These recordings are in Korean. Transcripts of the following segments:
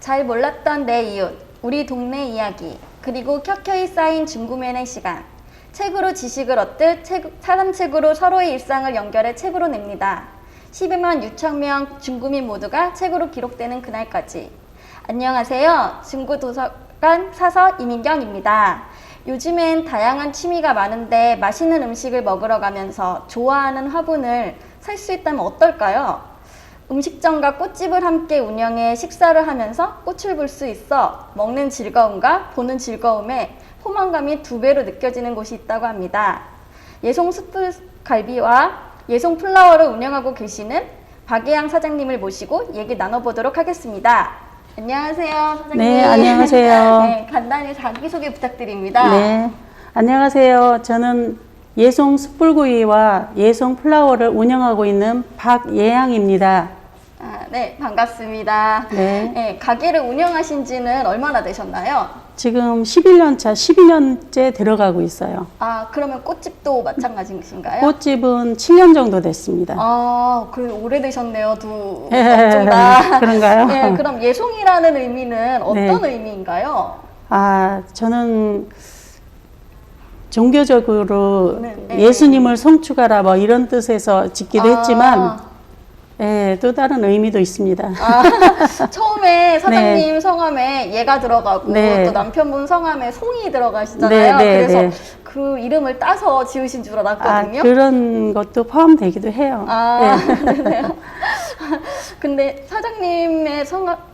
잘 몰랐던 내 이웃, 우리 동네 이야기, 그리고 켜켜이 쌓인 중구면의 시간. 책으로 지식을 얻듯 사람책으로 서로의 일상을 연결해 책으로 냅니다. 12만 6천 명 중구민 모두가 책으로 기록되는 그날까지. 안녕하세요. 중구도서관 사서 이민경입니다. 요즘엔 다양한 취미가 많은데 맛있는 음식을 먹으러 가면서 좋아하는 화분을 살 수 있다면 어떨까요? 음식점과 꽃집을 함께 운영해 식사를 하면서 꽃을 볼 수 있어 먹는 즐거움과 보는 즐거움에 포만감이 2배로 느껴지는 곳이 있다고 합니다. 예송 숯불갈비와 예송 플라워를 운영하고 계시는 박예양 사장님을 모시고 얘기 나눠보도록 하겠습니다. 안녕하세요, 사장님. 네, 안녕하세요. 네, 간단히 자기소개 부탁드립니다. 네, 안녕하세요. 저는 예송 숯불구이와 예송 플라워를 운영하고 있는 박예양입니다. 네, 반갑습니다. 네. 네, 가게를 운영하신 지는 얼마나 되셨나요? 지금 11년 차, 12년째 들어가고 있어요. 그러면 꽃집도 마찬가지신가요? 꽃집은 7년 정도 됐습니다. 그래 오래되셨네요, 둘 다. 그런가요? 네, 그럼 예송이라는 의미는 어떤 네. 의미인가요? 저는 종교적으로 네. 예수님을 송축하라 뭐 이런 뜻에서 짓기도 했지만 또 다른 의미도 있습니다. 처음에 사장님 성함에 예가 들어가고 네. 또 남편분 성함에 송이 들어가시잖아요. 그래서 네. 그 이름을 따서 지으신 줄 알았거든요. 그런 것도 포함되기도 해요. 그러네요. 근데 사장님의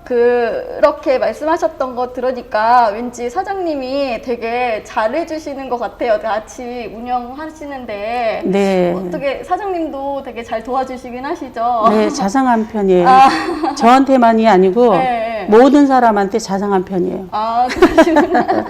그렇게 말씀하셨던 거 들으니까 왠지 사장님이 되게 잘해주시는 것 같아요. 같이 운영하시는데. 네. 어떻게 사장님도 되게 잘 도와주시긴 하시죠? 네, 자상한 편이에요. 저한테만이 아니고 네. 모든 사람한테 자상한 편이에요. 그러시구나.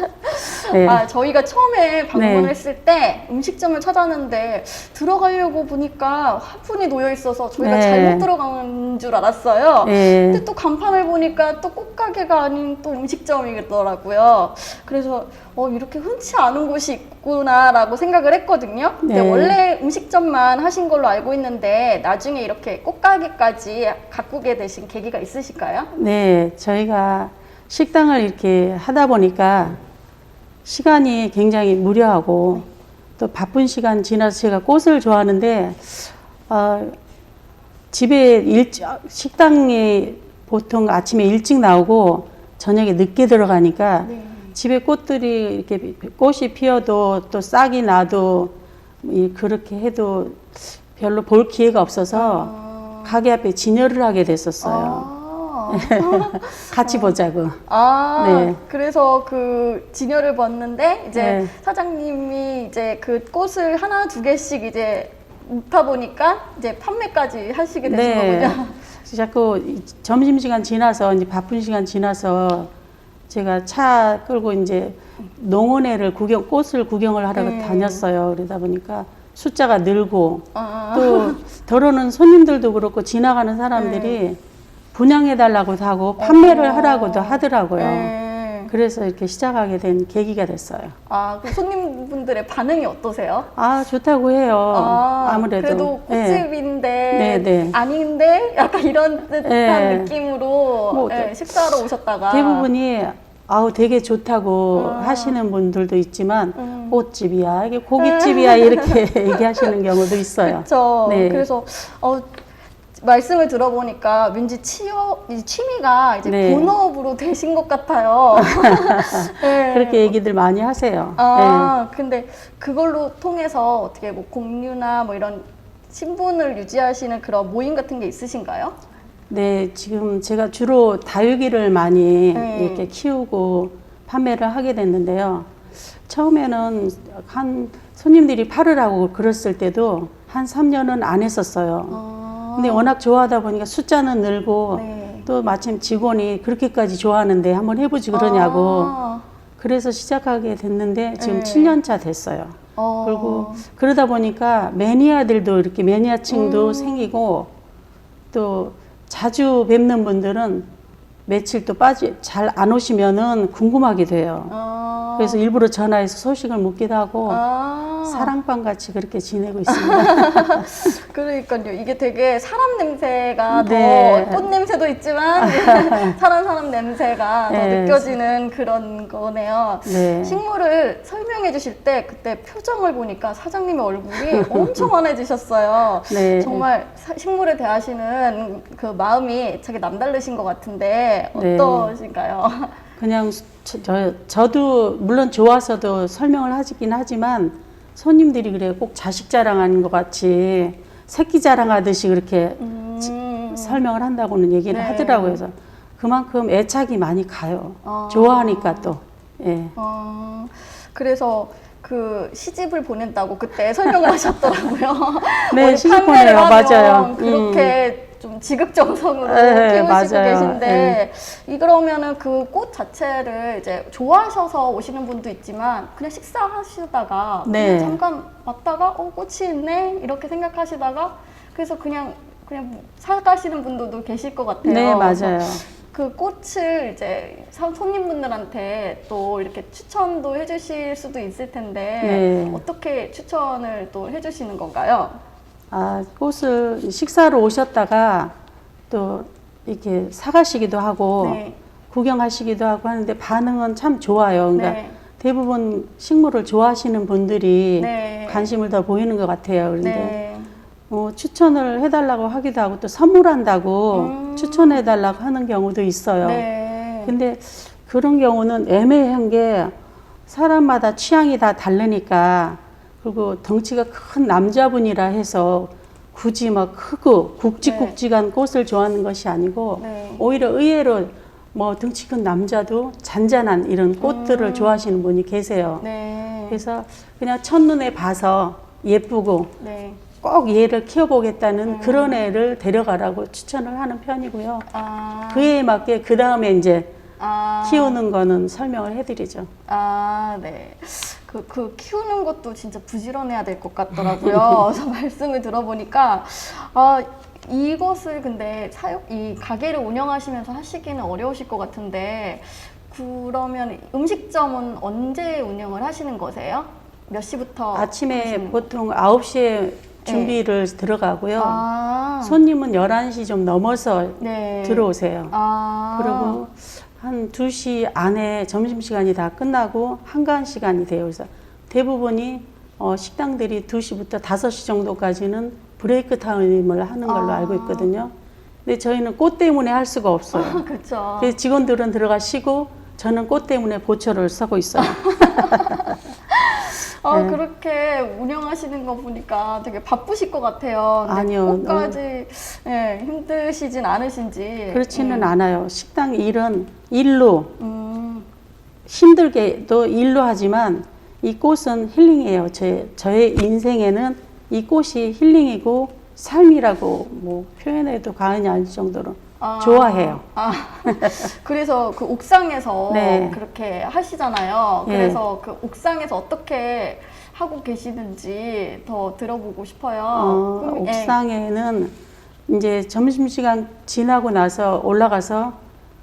네. 저희가 처음에 방문을 네. 했을 때 음식점을 찾았는데 들어가려고 보니까 화분이 놓여 있어서 저희가 네. 잘못 들어간 줄 알았어요. 네. 근데 또 간판을 보니까 또 꽃가게가 아닌 또 음식점이더라고요. 그래서 이렇게 흔치 않은 곳이 있구나라고 생각을 했거든요. 근데 네. 원래 음식점만 하신 걸로 알고 있는데 나중에 이렇게 꽃가게까지 가꾸게 되신 계기가 있으실까요? 네, 저희가 식당을 이렇게 하다 보니까 시간이 굉장히 무료하고 또 바쁜 시간 지나서 제가 꽃을 좋아하는데 식당에 보통 아침에 일찍 나오고 저녁에 늦게 들어가니까 네. 집에 꽃들이 이렇게 꽃이 피어도 또 싹이 나도 그렇게 해도 별로 볼 기회가 없어서 가게 앞에 진열을 하게 됐었어요. 같이 보자고. 네. 그래서 그 진열을 봤는데 이제 네. 사장님이 이제 그 꽃을 하나 두 개씩 이제 묵다 보니까 이제 판매까지 하시게 되신 네. 거군요. 자꾸 점심시간 지나서 이제 바쁜 시간 지나서 제가 차 끌고 이제 농원에를 꽃을 구경을 하러 다녔어요. 그러다 보니까 숫자가 늘고 또 더러는 손님들도 그렇고 지나가는 사람들이 분양해달라고도 하고 판매를 하라고도 하더라고요. 그래서 이렇게 시작하게 된 계기가 됐어요. 그 손님분들의 반응이 어떠세요? 좋다고 해요. 아무래도. 그래도 꽃집인데 네. 아닌데 약간 이런 듯한 느낌으로 식사하러 오셨다가 대부분이 되게 좋다고 하시는 분들도 있지만 꽃집이야, 이게 고깃집이야 이렇게 얘기하시는 경우도 있어요. 그렇죠. 네. 그래서 말씀을 들어보니까 왠지 취미가 이제 네. 본업으로 되신 것 같아요. 네. 그렇게 얘기들 많이 하세요. 근데 그걸로 통해서 어떻게 뭐 공유나 뭐 이런 신분을 유지하시는 그런 모임 같은 게 있으신가요? 네, 지금 제가 주로 다육이를 많이 이렇게 키우고 판매를 하게 됐는데요. 처음에는 손님들이 팔으라고 그랬을 때도 한 3년은 안 했었어요. 근데 워낙 좋아하다 보니까 숫자는 늘고 또 마침 직원이 그렇게까지 좋아하는데 한번 해보지 그러냐고 그래서 시작하게 됐는데 지금 7년 차 됐어요. 그리고 그러다 보니까 매니아들도 이렇게 매니아층도 생기고 또 자주 뵙는 분들은 며칠 또 잘 안 오시면은 궁금하게 돼요. 그래서 일부러 전화해서 소식을 묻기도 하고 사랑방 같이 그렇게 지내고 있습니다. 그러니까요. 이게 되게 사람 냄새가 네. 더 꽃 냄새도 있지만 사람 냄새가 더 네. 느껴지는 그런 거네요. 네. 식물을 설명해 주실 때 그때 표정을 보니까 사장님의 얼굴이 엄청 환해지셨어요. 네. 정말 식물에 대하시는 그 마음이 되게 남다르신 것 같은데 네. 어떠신가요? 그냥 저도 물론 좋아서도 설명을 하긴 하지만 손님들이 그래 꼭 자식 자랑하는 것 같이 새끼 자랑하듯이 그렇게 설명을 한다고는 얘기를 네. 하더라고요. 그래서 그만큼 애착이 많이 가요. 좋아하니까 또. 예. 그래서 그 시집을 보낸다고 그때 설명을 하셨더라고요. 네, 시집 판매를 보내요. 하면 맞아요. 그렇게 좀 지극정성으로 네, 키우시고 맞아요. 계신데 이 그러면은 그 꽃 자체를 이제 좋아하셔서 오시는 분도 있지만 그냥 식사하시다가 네. 그냥 잠깐 왔다가 꽃이 있네 이렇게 생각하시다가 그래서 그냥 사가시는 분들도 계실 것 같아요. 네, 맞아요. 그 꽃을 이제 손님분들한테 또 이렇게 추천도 해주실 수도 있을 텐데 네. 어떻게 추천을 또 해주시는 건가요? 꽃을 식사로 오셨다가 또 이렇게 사가시기도 하고 네. 구경하시기도 하고 하는데 반응은 참 좋아요. 그러니까 네. 대부분 식물을 좋아하시는 분들이 네. 관심을 더 보이는 것 같아요. 그런데 네. 추천을 해달라고 하기도 하고 또 선물한다고 추천해달라고 하는 경우도 있어요. 네. 근데 그런 경우는 애매한 게 사람마다 취향이 다 다르니까 그리고 덩치가 큰 남자분이라 해서 굳이 막 크고 굵직굵직한 꽃을 좋아하는 것이 아니고 네. 오히려 의외로 뭐 덩치 큰 남자도 잔잔한 이런 꽃들을 좋아하시는 분이 계세요. 네. 그래서 그냥 첫눈에 봐서 예쁘고 네. 꼭 얘를 키워보겠다는 그런 애를 데려가라고 추천을 하는 편이고요. 그 애에 맞게 그 다음에 이제 키우는 거는 설명을 해드리죠. 네. 그 키우는 것도 진짜 부지런해야 될 것 같더라고요. 그래서 말씀을 들어보니까, 이것을 근데 이 가게를 운영하시면서 하시기는 어려우실 것 같은데, 그러면 음식점은 언제 운영을 하시는 거세요? 몇 시부터? 아침에 보통 9시에 준비를 들어가고요. 손님은 11시 좀 넘어서 네. 들어오세요. 그리고 한 2시 안에 점심시간이 다 끝나고 한가한 시간이 돼요. 그래서 대부분이 식당들이 2시부터 5시 정도까지는 브레이크 타임을 하는 걸로 알고 있거든요. 근데 저희는 꽃 때문에 할 수가 없어요. 그렇죠. 그래서 직원들은 들어가 쉬고 저는 꽃 때문에 보초를 서고 있어요. 네. 그렇게 운영하시는 거 보니까 되게 바쁘실 것 같아요. 근데 아니요. 꽃까지 힘드시진 않으신지. 그렇지는 않아요. 식당 일은 일로 힘들게도 일로 하지만 이 꽃은 힐링이에요. 저의 인생에는 이 꽃이 힐링이고 삶이라고 뭐 표현해도 과언이 아닐 정도로 좋아해요. 그래서 그 옥상에서 네. 그렇게 하시잖아요. 네. 그래서 그 옥상에서 어떻게 하고 계시는지 더 들어보고 싶어요. 그럼, 옥상에는 이제 점심시간 지나고 나서 올라가서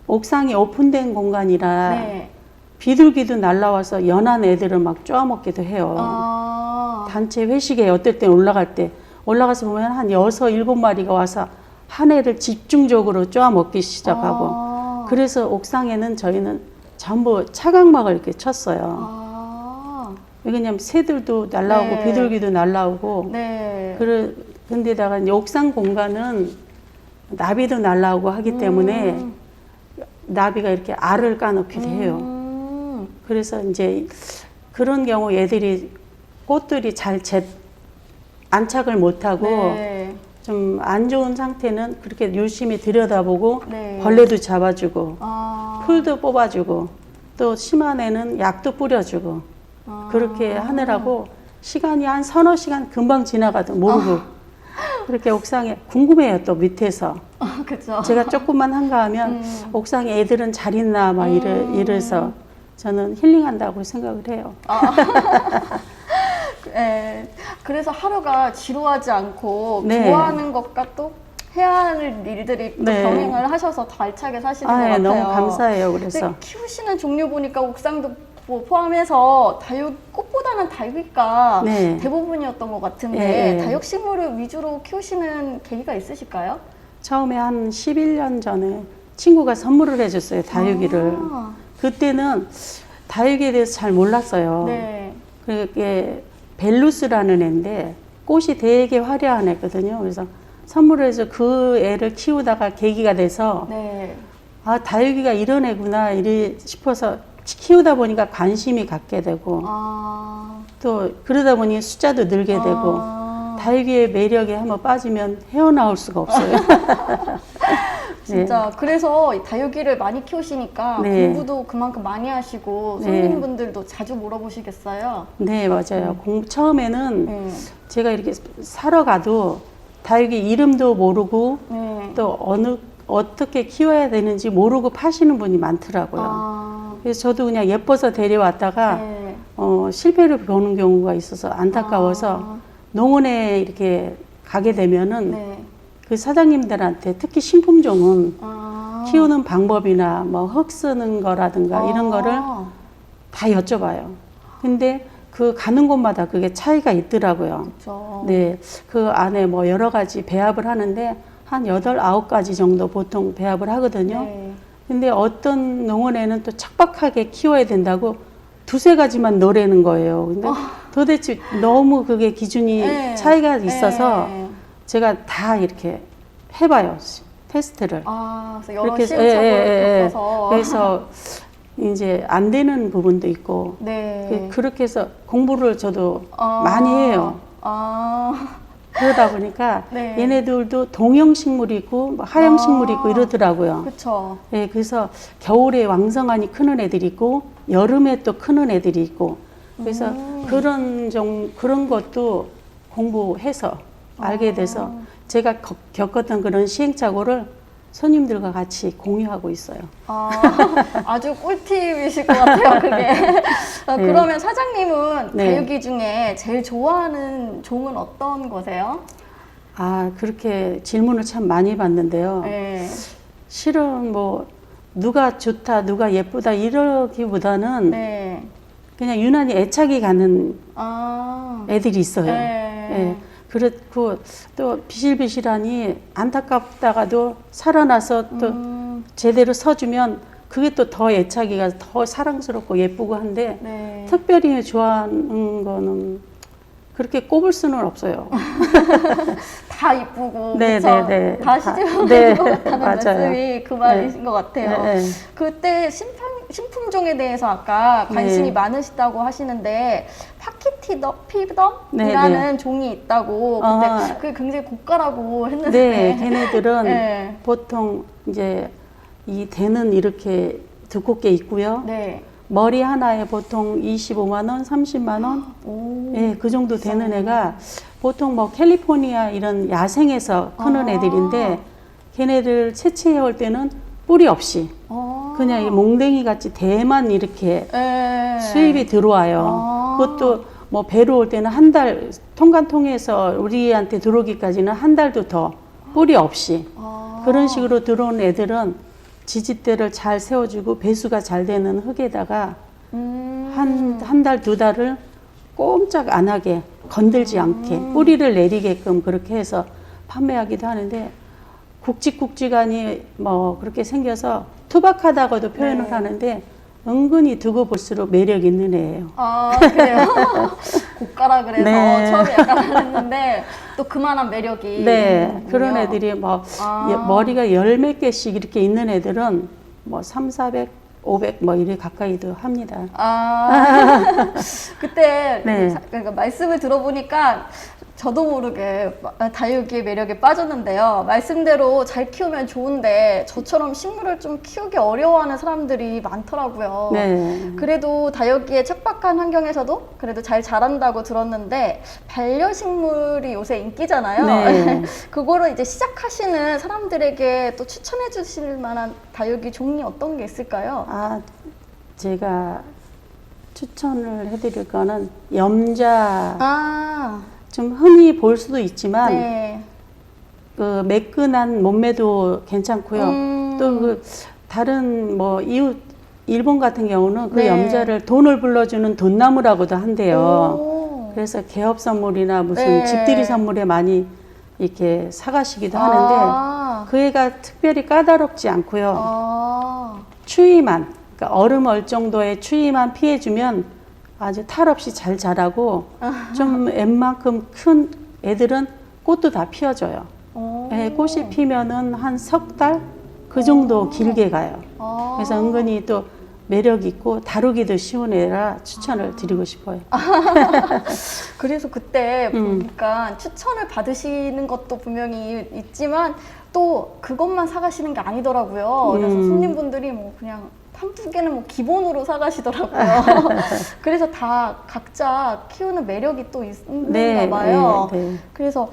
옥상이 오픈된 공간이라 네. 비둘기도 날라와서 연한 애들을 막 쪼아먹기도 해요. 단체 회식에 어떨 때 올라가서 보면 한 6, 7마리가 와서 한 애를 집중적으로 쪼아먹기 시작하고 그래서 옥상에는 저희는 전부 차각막을 이렇게 쳤어요. 왜냐면 새들도 날라오고 네. 비둘기도 날라오고 네. 근데다가 이제 옥상 공간은 나비도 날라오고 하기 때문에 나비가 이렇게 알을 까놓기도 해요. 그래서 이제 그런 경우 꽃들이 잘 안착을 못하고 네. 좀 안 좋은 상태는 그렇게 유심히 들여다보고 네. 벌레도 잡아주고 풀도 뽑아주고 또 심한 애는 약도 뿌려주고 그렇게 하느라고 시간이 한 서너 시간 금방 지나가도 모르고 그렇게 옥상에 궁금해요. 또 밑에서 그쵸. 제가 조금만 한가하면 옥상에 애들은 잘 있나 막 이래서 저는 힐링한다고 생각을 해요. 네. 그래서 하루가 지루하지 않고 네. 좋아하는 것과 또 해야 할 일들이 또 네. 병행을 하셔서 더 알차게 사시는 것 아, 예, 같아요. 너무 감사해요. 그래서 근데 키우시는 종류 보니까 옥상도 뭐 포함해서 다육, 꽃보다는 다육이가 네. 대부분이었던 것 같은데 예, 예. 다육식물을 위주로 키우시는 계기가 있으실까요? 처음에 한 11년 전에 친구가 선물을 해줬어요. 다육이를. 아, 그때는 다육이에 대해서 잘 몰랐어요. 네. 그게 벨루스라는 애인데 꽃이 되게 화려한 애거든요. 그래서 선물을 해서 그 애를 키우다가 계기가 돼서 네. 아, 다육이가 이런 애구나 이래 싶어서 키우다 보니까 관심이 갖게 되고 아, 또 그러다 보니 숫자도 늘게 되고 아, 다육이의 매력에 한번 빠지면 헤어나올 수가 없어요. 진짜 그래서 이 다육이를 많이 키우시니까 네. 공부도 그만큼 많이 하시고 네. 손님분들도 자주 물어보시겠어요? 네, 맞아요. 처음에는 네. 제가 이렇게 사러 가도 다육이 이름도 모르고 네. 또 어떻게 키워야 되는지 모르고 파시는 분이 많더라고요. 아, 그래서 저도 그냥 예뻐서 데려왔다가 네. 실패를 보는 경우가 있어서 안타까워서 아, 농원에 이렇게 가게 되면은 네. 그 사장님들한테 특히 신품종은 아, 키우는 방법이나 뭐 흙 쓰는 거라든가 이런 거를 아, 다 여쭤봐요. 근데 그 가는 곳마다 그게 차이가 있더라고요. 그렇죠. 네, 그 안에 뭐 여러 가지 배합을 하는데 한 8, 9가지 정도 보통 배합을 하거든요. 네. 근데 어떤 농원에는 또 척박하게 키워야 된다고 두세 가지만 넣으라는 거예요. 근데 도대체 너무 그게 기준이 네. 차이가 있어서 네. 제가 다 이렇게 해봐요. 테스트를. 아, 그래서 여러 그렇게 해서- 시행착오를 겪어서 그래서 이제 안 되는 부분도 있고 네. 그렇게 해서 공부를 저도 아, 많이 해요. 아, 그러다 보니까 네. 얘네들도 동형식물이 있고 뭐 하형식물이 있고 이러더라고요. 그렇죠. 예, 그래서 겨울에 왕성하니 크는 애들이 있고 여름에 또 크는 애들이 있고 그래서 그런 것도 공부해서 알게 돼서 제가 겪었던 그런 시행착오를 손님들과 같이 공유하고 있어요. 아, 아주 꿀팁이실 것 같아요, 그게. 그러면 사장님은 네. 다육이 중에 제일 좋아하는 종은 어떤 거세요? 아, 그렇게 질문을 참 많이 받는데요. 네. 실은 뭐 누가 좋다, 누가 예쁘다 이러기보다는 네. 그냥 유난히 애착이 가는 아, 애들이 있어요. 네. 예. 그렇고 또 비실비실하니 안타깝다가도 살아나서 또 제대로 서주면 그게 또 더 애착이 가서 더 사랑스럽고 예쁘고 한데 네. 특별히 좋아하는 거는 그렇게 꼽을 수는 없어요. 다 이쁘고 네, 그쵸? 네, 네. 다 다- 시집을 네, 것 같다는 맞아요. 말씀이 그 말이신 것 같아요. 네, 네. 그때 신품종에 대해서 아까 관심이 네. 많으시다고 하시는데 네, 파키티덤이라는 종이 있다고 그때 아. 그게 굉장히 고가라고 했는데 네, 걔네들은 네. 보통 이제 이 대는 이렇게 두껍게 있고요. 네. 머리 하나에 보통 25만 원, 30만 원, 오. 예, 그 정도 되는 애가 보통 뭐 캘리포니아 이런 야생에서 크는 아. 애들인데 걔네들 채취해 올 때는 뿌리 없이 아. 그냥 이 몽댕이 같이 대만 이렇게 네. 수입이 들어와요. 아. 그것도 뭐 배로 올 때는 한 달, 통관 통해서 우리한테 들어오기까지는 한 달도 더 뿌리 없이 아. 그런 식으로 들어온 애들은 지지대를 잘 세워주고 배수가 잘 되는 흙에다가 한 달, 두 달을 꼼짝 안 하게 건들지 않게 뿌리를 내리게끔 그렇게 해서 판매하기도 하는데 굵직굵직하니 뭐 그렇게 생겨서 투박하다고도 표현을 네. 하는데 은근히 두고 볼수록 매력 있는 애예요. 아, 그래요? 고가라 그래서 네. 처음에 약간 했는데 또 그만한 매력이 네, 있는군요. 그런 애들이 뭐 아. 머리가 열 몇 개씩 이렇게 있는 애들은 뭐 300, 400 뭐 이래 가까이도 합니다. 아, 그때 네. 그러니까 말씀을 들어보니까 저도 모르게 다육이의 매력에 빠졌는데요. 말씀대로 잘 키우면 좋은데 저처럼 식물을 좀 키우기 어려워하는 사람들이 많더라고요. 네. 그래도 다육이의 척박한 환경에서도 그래도 잘 자란다고 들었는데 반려식물이 요새 인기잖아요. 네. 그거를 이제 시작하시는 사람들에게 또 추천해 주실 만한 다육이 종이 어떤 게 있을까요? 아, 제가 추천을 해드릴 거는 염자 아, 좀 흔히 볼 수도 있지만 네. 그 매끈한 몸매도 괜찮고요. 또 그 다른 뭐 이웃 일본 같은 경우는 그 네. 염자를 돈을 불러주는 돈나무라고도 한대요. 오. 그래서 개업 선물이나 무슨 네. 집들이 선물에 많이 이렇게 사가시기도 하는데 아. 그 애가 특별히 까다롭지 않고요. 아. 추위만, 그러니까 얼음 얼 정도의 추위만 피해주면 아주 탈 없이 잘 자라고 좀 웬만큼 큰 애들은 꽃도 다 피워줘요. 오. 예, 꽃이 피면은 한 석 달? 그 정도 길게 가요. 아. 그래서 은근히 또 매력 있고 다루기도 쉬운 애라 추천을 드리고 싶어요. 그래서 그때 음. 보니까 추천을 받으시는 것도 분명히 있지만 또 그것만 사가시는 게 아니더라고요. 그래서 손님분들이 뭐 그냥 한두 개는 뭐 기본으로 사가시더라고요. 그래서 다 각자 키우는 매력이 또 있는가 봐요. 네. 그래서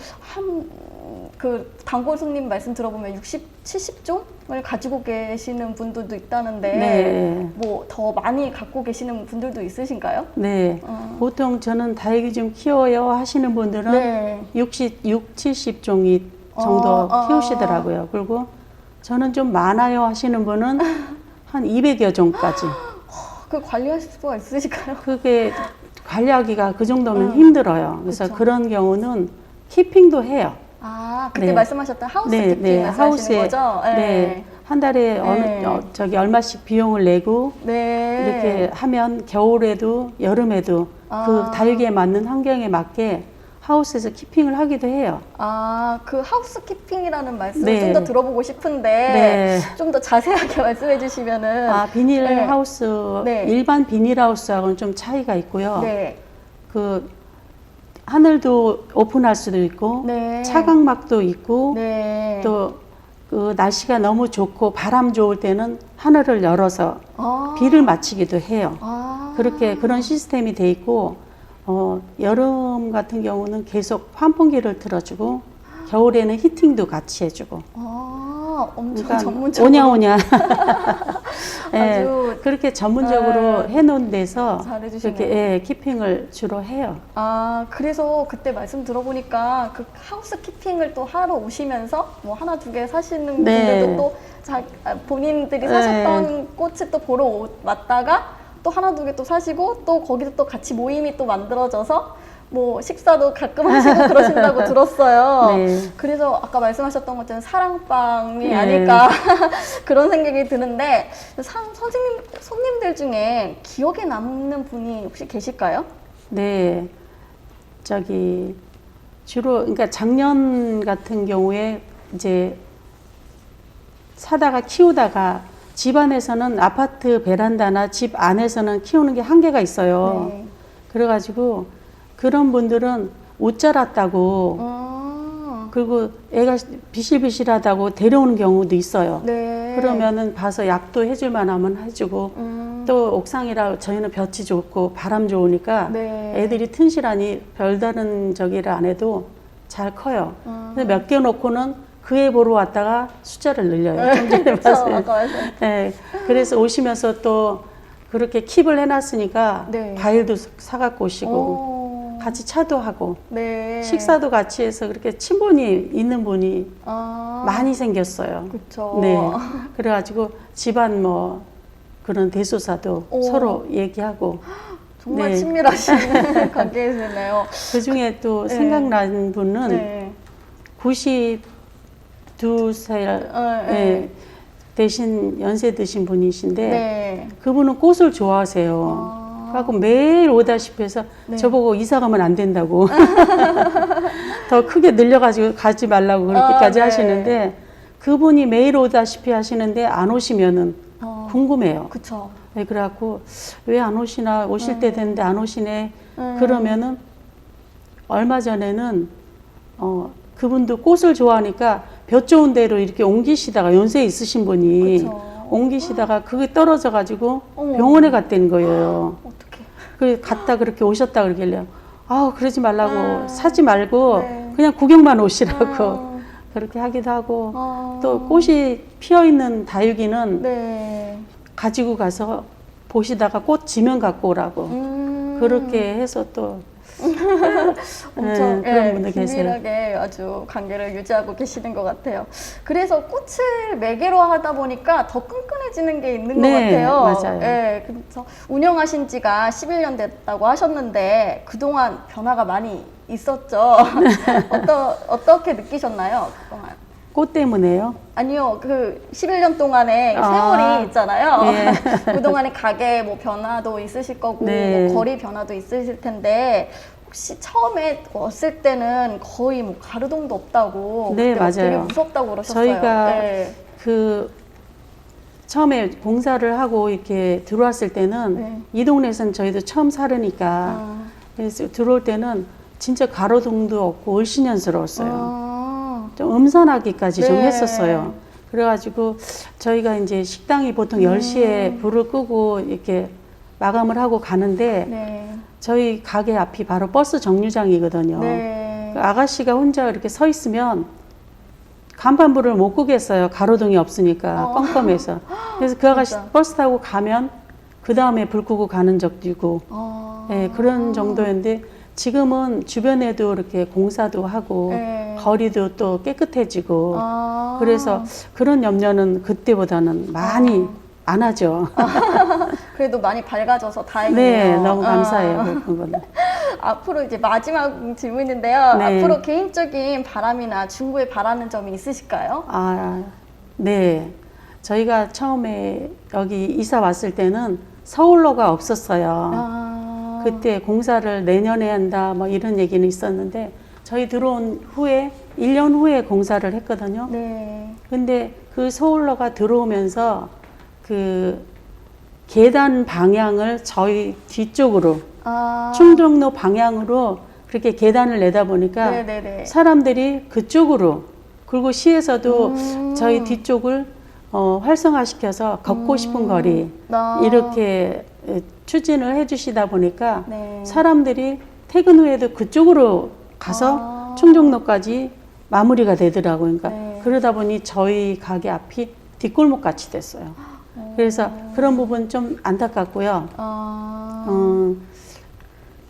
그 단골 손님 말씀 들어보면 60, 70종을 가지고 계시는 분들도 있다는데 네. 뭐 더 많이 갖고 계시는 분들도 있으신가요? 네. 보통 저는 다육이 좀 키워요 하시는 분들은 네. 70종이 정도 키우시더라고요. 그리고 저는 좀 많아요 하시는 분은 한 200여 종까지. 그 관리하실 수가 있으실까요? 그게 관리하기가 그 정도면 힘들어요. 그래서 그쵸. 그런 경우는 키핑도 해요. 아, 그때 네. 말씀하셨던 하우스 네, 키핑 네. 말씀하시는 하우스에 거죠? 네. 한 달에 네. 저기 얼마씩 비용을 내고 네. 이렇게 하면 겨울에도 여름에도 그 아. 다육이에 맞는 환경에 맞게 하우스에서 키핑을 하기도 해요. 아, 그 하우스 키핑이라는 말씀을 네. 좀 더 들어보고 싶은데 네. 좀 더 자세하게 말씀해 주시면은 아, 비닐 네. 하우스, 네. 일반 비닐 하우스하고는 좀 차이가 있고요. 네. 그 하늘도 오픈할 수도 있고 네. 차광막도 있고 네. 또 그 날씨가 너무 좋고 바람 좋을 때는 하늘을 열어서 아. 비를 맞추기도 해요. 아. 그렇게 그런 시스템이 돼 있고 여름 같은 경우는 계속 환풍기를 틀어주고 겨울에는 히팅도 같이 해주고 엄청 그러니까 전문적으로 오냐오냐 예, 아주 그렇게 전문적으로 네. 해놓은 데서 잘해주시네요. 이렇게 키핑을 주로 해요. 아, 그래서 그때 말씀 들어보니까 그 하우스 키핑을 또 하러 오시면서 뭐 하나 두 개 사시는 네. 분들도 또 본인들이 사셨던 꽃을 또 보러 왔다가 또 하나 두 개 또 사시고 또 거기서 또 같이 모임이 또 만들어져서 뭐 식사도 가끔 하시고 그러신다고 들었어요. 네. 그래서 아까 말씀하셨던 것처럼 사랑방이 네. 아닐까 그런 생각이 드는데 손님들 중에 기억에 남는 분이 혹시 계실까요? 네, 저기 주로 그러니까 작년 같은 경우에 이제 사다가 키우다가 집 안에서는 아파트 베란다나 집 안에서는 키우는 게 한계가 있어요. 네. 그래가지고 그런 분들은 옷 자랐다고 그리고 애가 비실비실하다고 데려오는 경우도 있어요. 네. 그러면은 봐서 약도 해줄 만하면 해주고 또 옥상이라 저희는 볕이 좋고 바람 좋으니까 네. 애들이 튼실하니 별다른 저기를 안 해도 잘 커요. 근데 몇 개 놓고는 그 애 보러 왔다가 숫자를 늘려요. 좀 전에 그쵸, 봤어요. 아까 말씀. 네, 그래서 오시면서 또 그렇게 킵을 해놨으니까 네. 과일도 사갖고 오시고 오. 같이 차도 하고 네. 식사도 같이 해서 그렇게 친분이 있는 분이 많이 생겼어요. 그쵸. 네. 그래가지고 집안 뭐 그런 대소사도 오. 서로 얘기하고 정말 네. 친밀하신 관계이시네요. 그 중에 또 네. 생각나는 분은 네. 92살 네. 대신 연세 드신 분이신데 네. 그분은 꽃을 좋아하세요. 그래갖고 매일 오다시피 해서 네. 저보고 이사 가면 안 된다고 더 크게 늘려가지고 가지 말라고 그렇게까지 네. 하시는데 그분이 매일 오다시피 하시는데 안 오시면은 궁금해요. 그쵸. 네, 그래갖고 왜 안 오시나 오실 때 됐는데 안 오시네 그러면은 얼마 전에는 그분도 꽃을 좋아하니까 볕 좋은 데로 이렇게 옮기시다가 연세 있으신 분이 그쵸. 옮기시다가 그게 떨어져 가지고 어머. 병원에 갔다는 거예요. 어떡해. 그래 갔다 그렇게 오셨다 그러길래 그러지 말라고 사지 말고 네. 그냥 구경만 오시라고 그렇게 하기도 하고 또 꽃이 피어 있는 다육이는 네. 가지고 가서 보시다가 꽃 지면 갖고 오라고 그렇게 해서 또 엄청 그런 분들 계세요. 긴밀하게 아주 관계를 유지하고 계시는 것 같아요. 그래서 꽃을 매개로 하다 보니까 더 끈끈해지는 게 있는 것 네, 같아요. 맞아요. 예, 그래서 운영하신 지가 11년 됐다고 하셨는데 그동안 변화가 많이 있었죠. 어떻게 느끼셨나요? 그동안? 꽃 때문에요? 아니요, 그 11년 동안의 아, 세월이 있잖아요. 예. 그동안의 가게 뭐 변화도 있으실 거고, 네. 뭐 거리 변화도 있으실 텐데, 혹시 처음에 왔을 때는 거의 뭐 가르동도 없다고, 네, 그때 맞아요. 되게 무섭다고 그러셨어요. 저희가 네. 그 처음에 공사를 하고 이렇게 들어왔을 때는 네. 이 동네에서는 저희도 처음 살으니까 아. 그래서 들어올 때는 진짜 가로등도 없고 을씨년스러웠어요. 아. 좀 음산하기까지 좀 네. 했었어요. 그래가지고 저희가 이제 식당이 보통 10시에 불을 끄고 이렇게 마감을 하고 가는데 네. 저희 가게 앞이 바로 버스 정류장이거든요. 네. 그 아가씨가 혼자 이렇게 서 있으면 간판불을 못 끄겠어요. 가로등이 없으니까 껌껌해서. 그래서 그 아가씨 진짜. 버스 타고 가면 그 다음에 불 끄고 가는 적도 있고 아. 예, 그런 정도였는데 지금은 주변에도 이렇게 공사도 하고 네. 거리도 또 깨끗해지고 아. 그래서 그런 염려는 그때보다는 많이 안 하죠. 그래도 많이 밝아져서 다행이네요. 네, 너무 감사해요. 그거는. 앞으로 이제 마지막 질문인데요. 네. 앞으로 개인적인 바람이나 중구에 바라는 점이 있으실까요? 아, 네. 저희가 처음에 여기 이사 왔을 때는 서울로가 없었어요. 아, 그때 공사를 내년에 한다 뭐 이런 얘기는 있었는데 저희 들어온 후에 1년 후에 공사를 했거든요. 네. 근데 그 서울로가 들어오면서 그 계단 방향을 저희 뒤쪽으로 아, 충정로 방향으로 그렇게 계단을 내다 보니까 네네네. 사람들이 그쪽으로 그리고 시에서도 저희 뒤쪽을 활성화시켜서 걷고 싶은 거리 아, 이렇게 추진을 해주시다 보니까 네. 사람들이 퇴근 후에도 그쪽으로 가서 아. 충정로까지 마무리가 되더라고요. 그러니까 네. 그러다 보니 저희 가게 앞이 뒷골목 같이 됐어요. 그래서 그런 부분 좀 안타깝고요. 아,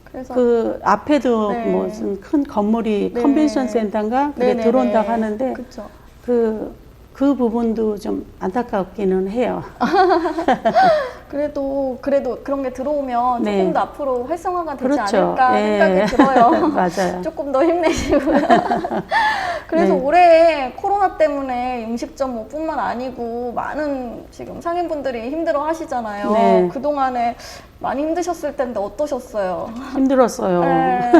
그래서 그 앞에도 네. 무슨 큰 건물이 네. 컨벤션 센터인가 그게 네네네. 들어온다고 하는데 그쵸. 그 부분도 좀 안타깝기는 해요. 그래도 그런 게 들어오면 네. 조금 더 앞으로 활성화가 되지 그렇죠. 않을까 예. 생각이 들어요. 맞아요. 조금 더 힘내시고요. 그래서 네. 올해 코로나 때문에 음식점 뭐 뿐만 아니고 많은 지금 상인분들이 힘들어 하시잖아요. 네. 그동안에 많이 힘드셨을 텐데 어떠셨어요? 힘들었어요. 네.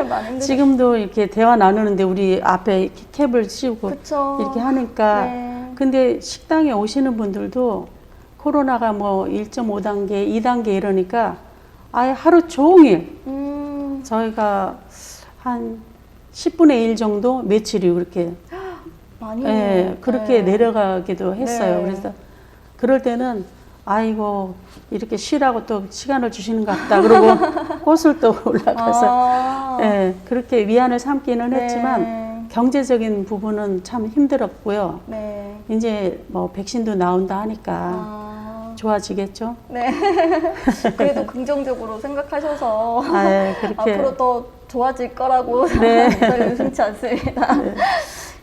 많이 힘드셨어요. 지금도 이렇게 대화 나누는데 우리 앞에 이렇게 캡을 씌우고 그쵸. 이렇게 하니까 네. 근데 식당에 오시는 분들도 코로나가 뭐 1.5단계, 2단계 이러니까 아예 하루 종일 저희가 한 10분의 1 정도 며칠이 그렇게 많이 예, 그렇게 네. 내려가기도 했어요. 네. 그래서 그럴 때는 아이고 이렇게 쉬라고 또 시간을 주시는 것 같다. 그러고 꽃을 또 올라가서 아. 예, 그렇게 위안을 삼기는 네. 했지만 경제적인 부분은 참 힘들었고요. 네. 이제 뭐 백신도 나온다 하니까 아. 좋아지겠죠? 네. 그래도 긍정적으로 생각하셔서 아, 그렇게 앞으로 더 좋아질 거라고 네. 생각이 의심치 않습니다.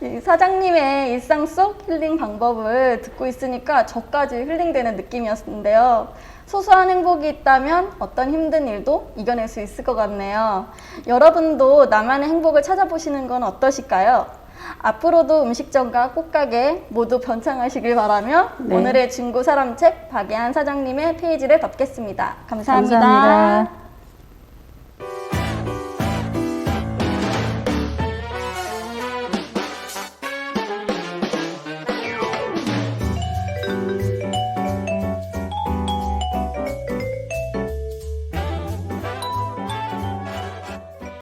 이 사장님의 일상 속 힐링 방법을 듣고 있으니까 저까지 힐링되는 느낌이었는데요. 소소한 행복이 있다면 어떤 힘든 일도 이겨낼 수 있을 것 같네요. 여러분도 나만의 행복을 찾아보시는 건 어떠실까요? 앞으로도 음식점과 꽃가게 모두 번창하시길 바라며 네. 오늘의 중고 사람책 박예한 사장님의 페이지를 덮겠습니다. 감사합니다. 감사합니다.